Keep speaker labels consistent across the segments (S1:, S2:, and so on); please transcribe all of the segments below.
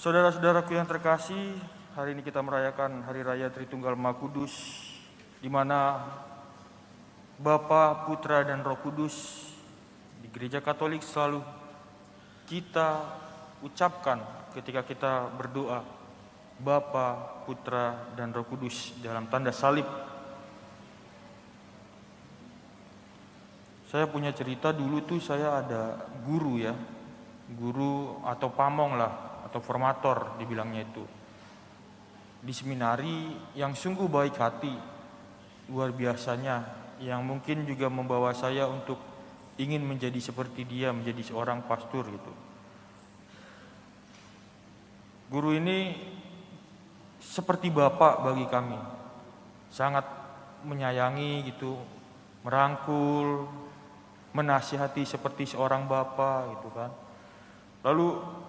S1: Saudara-saudaraku yang terkasih, hari ini kita merayakan Hari Raya Tritunggal Maha Kudus, di mana Bapa, Putra, dan Roh Kudus di Gereja Katolik selalu kita ucapkan ketika kita berdoa, Bapa, Putra, dan Roh Kudus dalam tanda salib. Saya punya cerita, dulu tuh saya ada guru atau pamong lah, atau formator dibilangnya itu, di seminari yang sungguh baik hati, luar biasanya, yang mungkin juga membawa saya untuk ingin menjadi seperti dia, menjadi seorang pastor gitu. Guru ini seperti bapak bagi kami, sangat menyayangi gitu, merangkul, menasihati seperti seorang bapak gitu kan. Lalu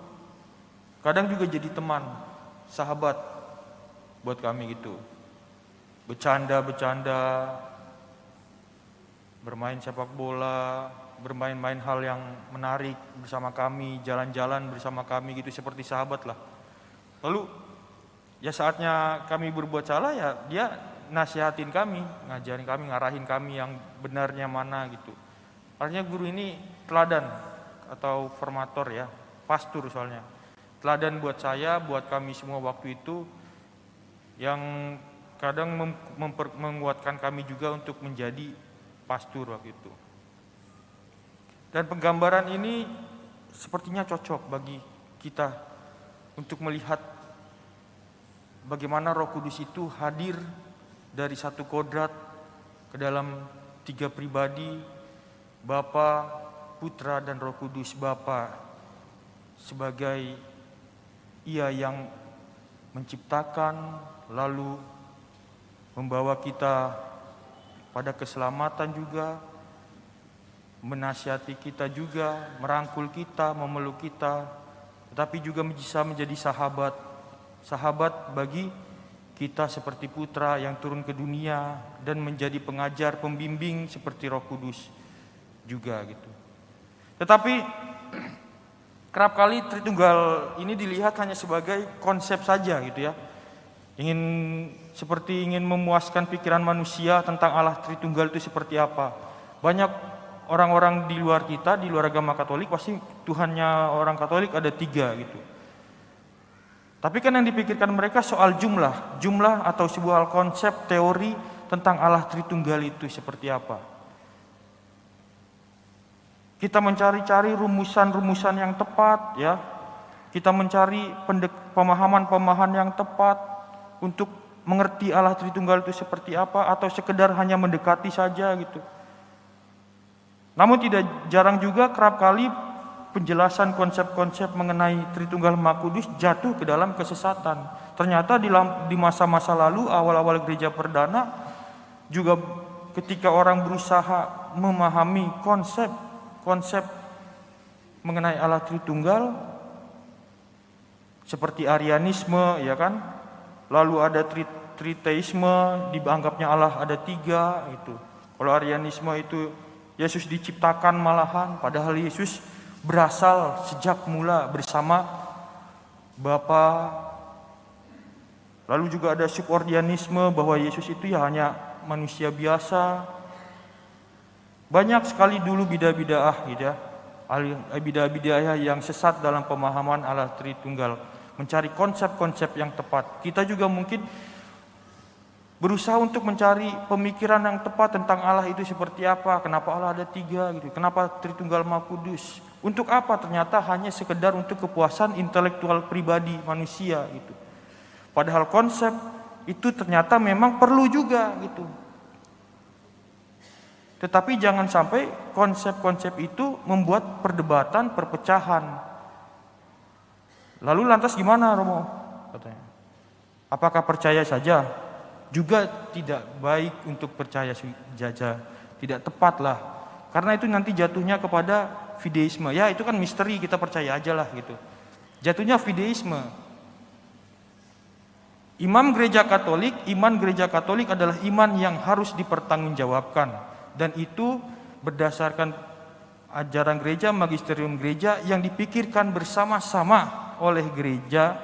S1: kadang juga jadi teman, sahabat buat kami gitu. Bercanda-bercanda, bermain sepak bola, bermain-main hal yang menarik bersama kami, jalan-jalan bersama kami gitu, seperti sahabat lah. Lalu ya saatnya kami berbuat salah, ya dia nasihatin kami, ngajarin kami, ngarahin kami yang benarnya mana gitu. Artinya guru ini teladan atau formator ya, pastor soalnya. Teladan buat saya, buat kami semua waktu itu, yang kadang menguatkan kami juga untuk menjadi pastor waktu itu. Dan penggambaran ini sepertinya cocok bagi kita untuk melihat bagaimana Roh Kudus itu hadir dari satu kodrat ke dalam tiga pribadi, Bapa, Putra, dan Roh Kudus. Bapa sebagai Ia yang menciptakan, lalu membawa kita pada keselamatan juga, menasihati kita juga, merangkul kita, memeluk kita, tetapi juga bisa menjadi sahabat bagi kita seperti Putra yang turun ke dunia dan menjadi pengajar, pembimbing seperti Roh Kudus juga gitu. Tetapi kerap kali Tritunggal ini dilihat hanya sebagai konsep saja gitu ya. Ingin memuaskan pikiran manusia tentang Allah Tritunggal itu seperti apa. Banyak orang-orang di luar kita, di luar agama Katolik, pasti Tuhannya orang Katolik ada 3 gitu. Tapi kan yang dipikirkan mereka soal jumlah atau sebuah konsep teori tentang Allah Tritunggal itu seperti apa. Kita mencari-cari rumusan-rumusan yang tepat ya. Kita mencari pemahaman-pemahaman yang tepat untuk mengerti Allah Tritunggal itu seperti apa, atau sekedar hanya mendekati saja gitu. Namun tidak jarang juga kerap kali penjelasan konsep-konsep mengenai Tritunggal Maha Kudus jatuh ke dalam kesesatan. Ternyata di masa-masa lalu, awal-awal gereja perdana, juga ketika orang berusaha memahami konsep mengenai Allah Tritunggal, seperti Arianisme ya kan, lalu ada Triteisme, dianggapnya Allah ada 3 itu. Kalau Arianisme itu Yesus diciptakan malahan, padahal Yesus berasal sejak mula bersama Bapa. Lalu juga ada Subordianisme, bahwa Yesus itu ya hanya manusia biasa. Banyak sekali dulu bidah-bidah gitu ya, bidah-bidah yang sesat dalam pemahaman Allah Tritunggal, mencari konsep-konsep yang tepat. Kita juga mungkin berusaha untuk mencari pemikiran yang tepat tentang Allah itu seperti apa, kenapa Allah ada 3 gitu, kenapa Tritunggal Maha Kudus, untuk apa? Ternyata hanya sekedar untuk kepuasan intelektual pribadi manusia gitu. Padahal konsep itu ternyata memang perlu juga gitu. Tetapi jangan sampai konsep-konsep itu membuat perdebatan, perpecahan. Lalu lantas gimana Romo? Katanya. Apakah percaya saja? Juga tidak baik untuk percaya saja, tidak tepat lah. Karena itu nanti jatuhnya kepada fideisme. Ya itu kan misteri, kita percaya aja lah gitu. Jatuhnya fideisme. Iman gereja Katolik adalah iman yang harus dipertanggungjawabkan. Dan itu berdasarkan ajaran gereja, magisterium gereja yang dipikirkan bersama-sama oleh gereja,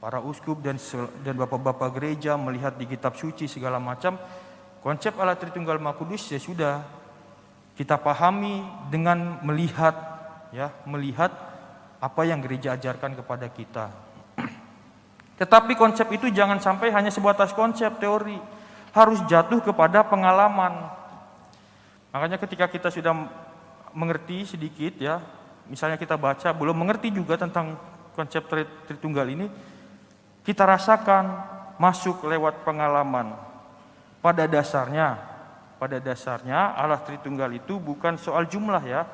S1: para uskup dan bapak-bapak gereja melihat di kitab suci segala macam, konsep Allah Tritunggal Maha Kudus ya sudah kita pahami dengan melihat apa yang gereja ajarkan kepada kita. Tetapi konsep itu jangan sampai hanya sebatas konsep teori, harus jatuh kepada pengalaman. Makanya ketika kita sudah mengerti sedikit ya, misalnya kita baca belum mengerti juga tentang konsep Tritunggal ini, kita rasakan masuk lewat pengalaman. Pada dasarnya Allah Tritunggal itu bukan soal jumlah ya,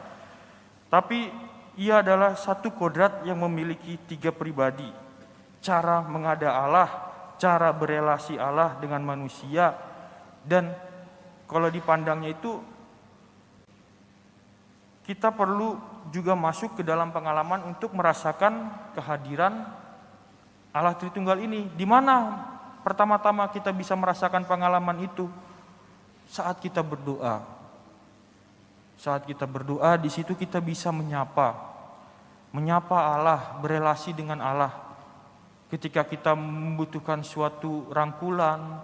S1: tapi ia adalah satu kodrat yang memiliki 3 pribadi. Cara mengada Allah, cara berelasi Allah dengan manusia, dan kalau dipandangnya itu kita perlu juga masuk ke dalam pengalaman untuk merasakan kehadiran Allah Tritunggal ini. Di mana pertama-tama kita bisa merasakan pengalaman itu? Saat kita berdoa. Saat kita berdoa, di situ kita bisa menyapa Allah, berelasi dengan Allah. Ketika kita membutuhkan suatu rangkulan,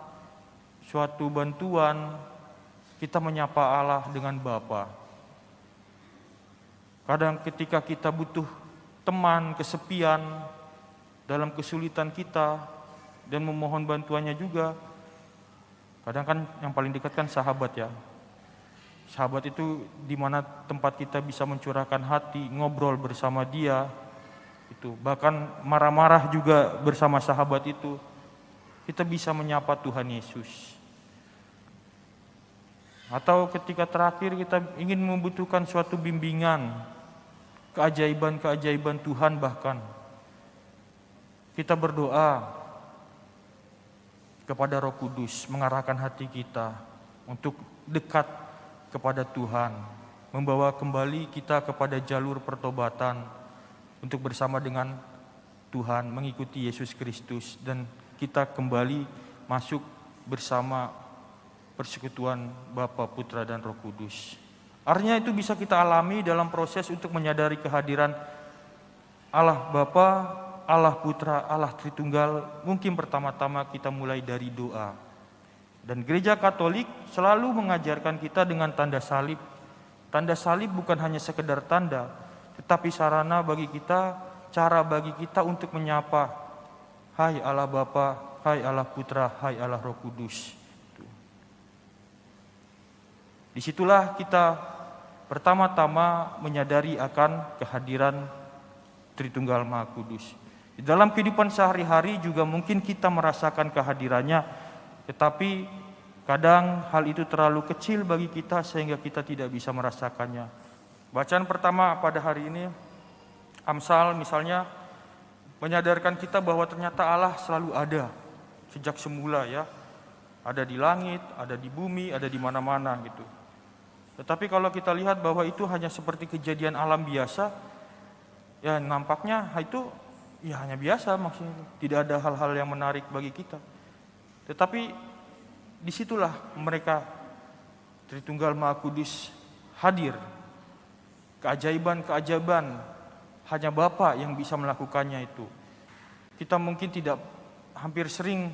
S1: suatu bantuan, kita menyapa Allah dengan Bapa. Kadang ketika kita butuh teman, kesepian, dalam kesulitan kita, dan memohon bantuannya juga, kadang kan yang paling dekat kan sahabat ya. Sahabat itu di mana tempat kita bisa mencurahkan hati, ngobrol bersama dia. Itu bahkan marah-marah juga bersama sahabat itu. Kita bisa menyapa Tuhan Yesus. Atau ketika terakhir kita ingin membutuhkan suatu bimbingan, keajaiban-keajaiban Tuhan bahkan. Kita berdoa kepada Roh Kudus, mengarahkan hati kita untuk dekat kepada Tuhan, membawa kembali kita kepada jalur pertobatan untuk bersama dengan Tuhan, mengikuti Yesus Kristus, dan kita kembali masuk bersama persekutuan Bapa, Putra, dan Roh Kudus. Artinya itu bisa kita alami dalam proses untuk menyadari kehadiran Allah Bapa, Allah Putra, Allah Tritunggal. Mungkin pertama-tama kita mulai dari doa. Dan Gereja Katolik selalu mengajarkan kita dengan tanda salib. Tanda salib bukan hanya sekedar tanda, tetapi sarana bagi kita, cara bagi kita untuk menyapa, hai Allah Bapa, hai Allah Putra, hai Allah Roh Kudus. Disitulah kita pertama-tama menyadari akan kehadiran Tritunggal Maha Kudus. Di dalam kehidupan sehari-hari juga mungkin kita merasakan kehadirannya, tetapi kadang hal itu terlalu kecil bagi kita sehingga kita tidak bisa merasakannya. Bacaan pertama pada hari ini, Amsal misalnya, menyadarkan kita bahwa ternyata Allah selalu ada sejak semula ya. Ada di langit, ada di bumi, ada di mana-mana gitu. Tetapi kalau kita lihat bahwa itu hanya seperti kejadian alam biasa, ya nampaknya itu ya hanya biasa, maksudnya tidak ada hal-hal yang menarik bagi kita. Tetapi disitulah mereka Tritunggal Maha Kudus hadir. Keajaiban-keajaiban hanya Bapa yang bisa melakukannya itu. Kita mungkin hampir sering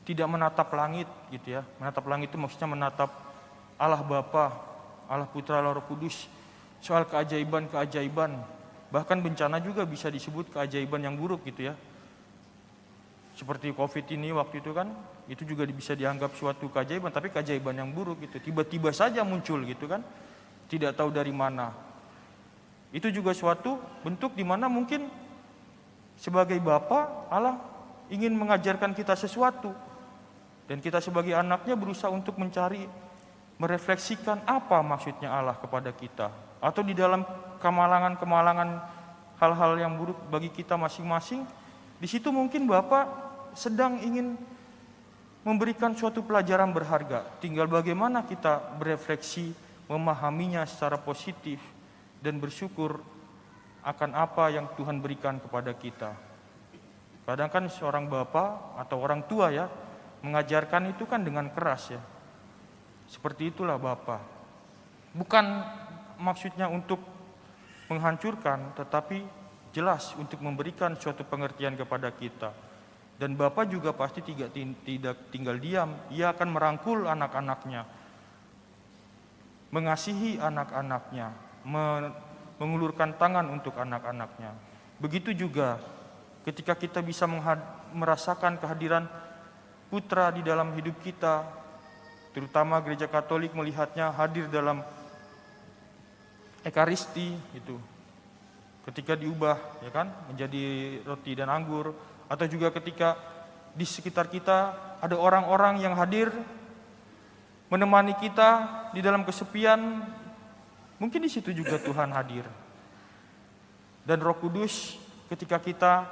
S1: tidak menatap langit gitu ya. Menatap langit itu maksudnya menatap Allah Bapa, Allah Putra, Allah Roh Kudus. Soal keajaiban-keajaiban, bahkan bencana juga bisa disebut keajaiban yang buruk gitu ya. Seperti COVID ini waktu itu kan, itu juga bisa dianggap suatu keajaiban, tapi keajaiban yang buruk gitu. Tiba-tiba saja muncul gitu kan, tidak tahu dari mana. Itu juga suatu bentuk di mana mungkin sebagai Bapa, Allah ingin mengajarkan kita sesuatu. Dan kita sebagai anaknya berusaha untuk mencari, merefleksikan apa maksudnya Allah kepada kita. Atau di dalam kemalangan-kemalangan hal-hal yang buruk bagi kita masing-masing, di situ mungkin Bapak sedang ingin memberikan suatu pelajaran berharga. Tinggal bagaimana kita berefleksi, memahaminya secara positif, dan bersyukur akan apa yang Tuhan berikan kepada kita. Kadang kan seorang bapak atau orang tua ya, mengajarkan itu kan dengan keras ya. Seperti itulah Bapak. Bukan maksudnya untuk menghancurkan, tetapi jelas untuk memberikan suatu pengertian kepada kita. Dan Bapa juga pasti tidak tinggal diam, Ia akan merangkul anak-anaknya, mengasihi anak-anaknya, mengulurkan tangan untuk anak-anaknya. Begitu juga ketika kita bisa merasakan kehadiran Putra di dalam hidup kita, terutama Gereja Katolik melihatnya hadir dalam Ekaristi itu. Ketika diubah ya kan menjadi roti dan anggur, atau juga ketika di sekitar kita ada orang-orang yang hadir menemani kita di dalam kesepian, mungkin di situ juga Tuhan hadir. Dan Roh Kudus ketika kita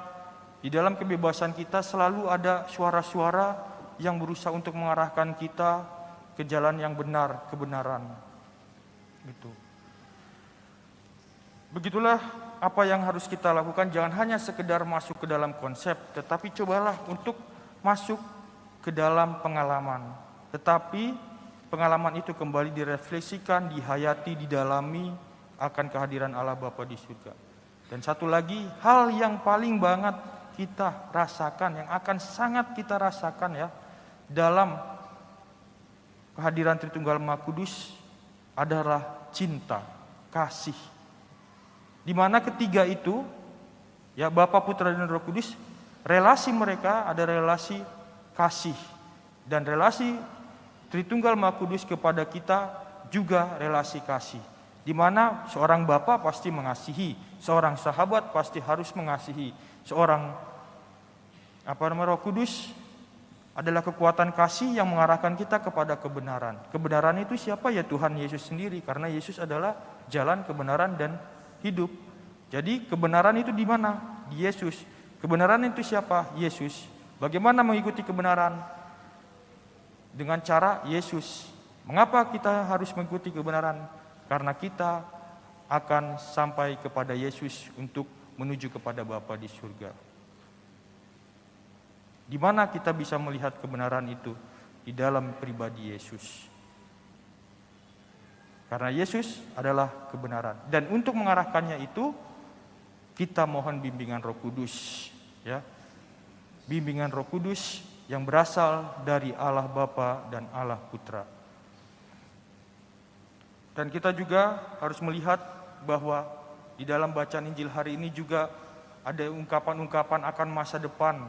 S1: di dalam kebebasan kita selalu ada suara-suara yang berusaha untuk mengarahkan kita ke jalan yang benar, kebenaran. Gitu. Begitulah apa yang harus kita lakukan, jangan hanya sekedar masuk ke dalam konsep, tetapi cobalah untuk masuk ke dalam pengalaman. Tetapi pengalaman itu kembali direfleksikan, dihayati, didalami akan kehadiran Allah Bapa di surga. Dan satu lagi, hal yang paling banget kita rasakan, yang akan sangat kita rasakan ya, dalam kehadiran Tritunggal Maha Kudus adalah cinta, kasih. Di mana ketiga itu, ya Bapa, Putra, dan Roh Kudus, relasi mereka ada relasi kasih. Dan relasi Tritunggal Maha Kudus kepada kita juga relasi kasih. Di mana seorang Bapa pasti mengasihi, seorang sahabat pasti harus mengasihi, seorang Roh Kudus adalah kekuatan kasih yang mengarahkan kita kepada kebenaran. Kebenaran itu siapa? Ya Tuhan Yesus sendiri, karena Yesus adalah jalan, kebenaran, dan hidup. Jadi kebenaran itu di mana? Di Yesus. Kebenaran itu siapa? Yesus. Bagaimana mengikuti kebenaran? Dengan cara Yesus. Mengapa kita harus mengikuti kebenaran? Karena kita akan sampai kepada Yesus untuk menuju kepada Bapa di surga. Di mana kita bisa melihat kebenaran itu? Di dalam pribadi Yesus. Karena Yesus adalah kebenaran. Dan untuk mengarahkannya itu, kita mohon bimbingan Roh Kudus. Ya. Bimbingan Roh Kudus yang berasal dari Allah Bapa dan Allah Putra. Dan kita juga harus melihat bahwa di dalam bacaan Injil hari ini juga ada ungkapan-ungkapan akan masa depan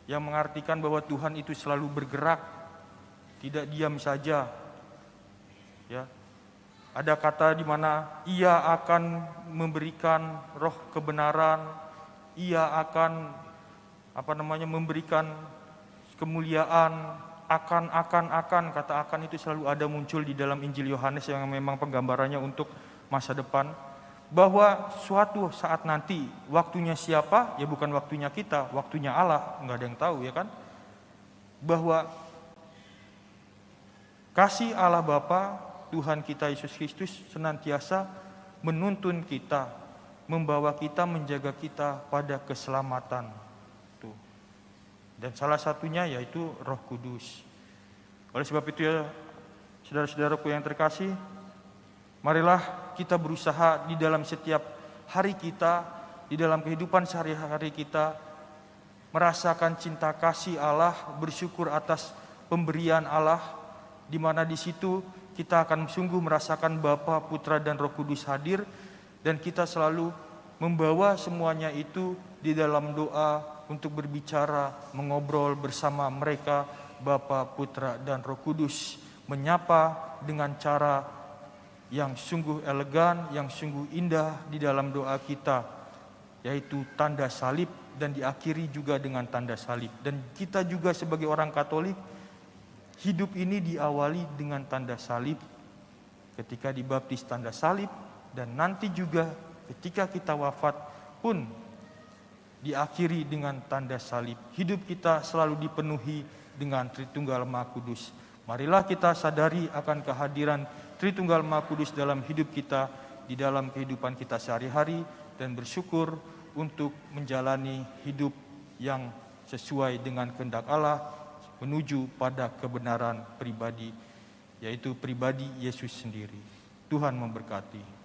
S1: yang mengartikan bahwa Tuhan itu selalu bergerak, tidak diam saja. Ya. Ada kata di mana Ia akan memberikan roh kebenaran, Ia akan memberikan kemuliaan, akan kata akan itu selalu ada muncul di dalam Injil Yohanes yang memang penggambarannya untuk masa depan, bahwa suatu saat nanti waktunya siapa? Ya bukan waktunya kita, waktunya Allah, enggak ada yang tahu ya kan? Bahwa kasih Allah Bapa, Tuhan kita Yesus Kristus senantiasa menuntun kita, membawa kita, menjaga kita pada keselamatan. Tuh. Dan salah satunya yaitu Roh Kudus. Oleh sebab itu ya, saudara-saudaraku yang terkasih, marilah kita berusaha di dalam setiap hari kita, di dalam kehidupan sehari-hari kita, merasakan cinta kasih Allah, bersyukur atas pemberian Allah, di mana di situ kita akan sungguh merasakan Bapa, Putra, dan Roh Kudus hadir, dan kita selalu membawa semuanya itu di dalam doa untuk berbicara, mengobrol bersama mereka, Bapa, Putra, dan Roh Kudus, menyapa dengan cara yang sungguh elegan, yang sungguh indah di dalam doa kita, yaitu tanda salib, dan diakhiri juga dengan tanda salib. Dan kita juga sebagai orang Katolik, hidup ini diawali dengan tanda salib, ketika dibaptis tanda salib, dan nanti juga ketika kita wafat pun diakhiri dengan tanda salib. Hidup kita selalu dipenuhi dengan Tritunggal Maha Kudus. Marilah kita sadari akan kehadiran Tritunggal Maha Kudus dalam hidup kita, di dalam kehidupan kita sehari-hari, dan bersyukur untuk menjalani hidup yang sesuai dengan kehendak Allah, menuju pada kebenaran pribadi, yaitu pribadi Yesus sendiri. Tuhan memberkati.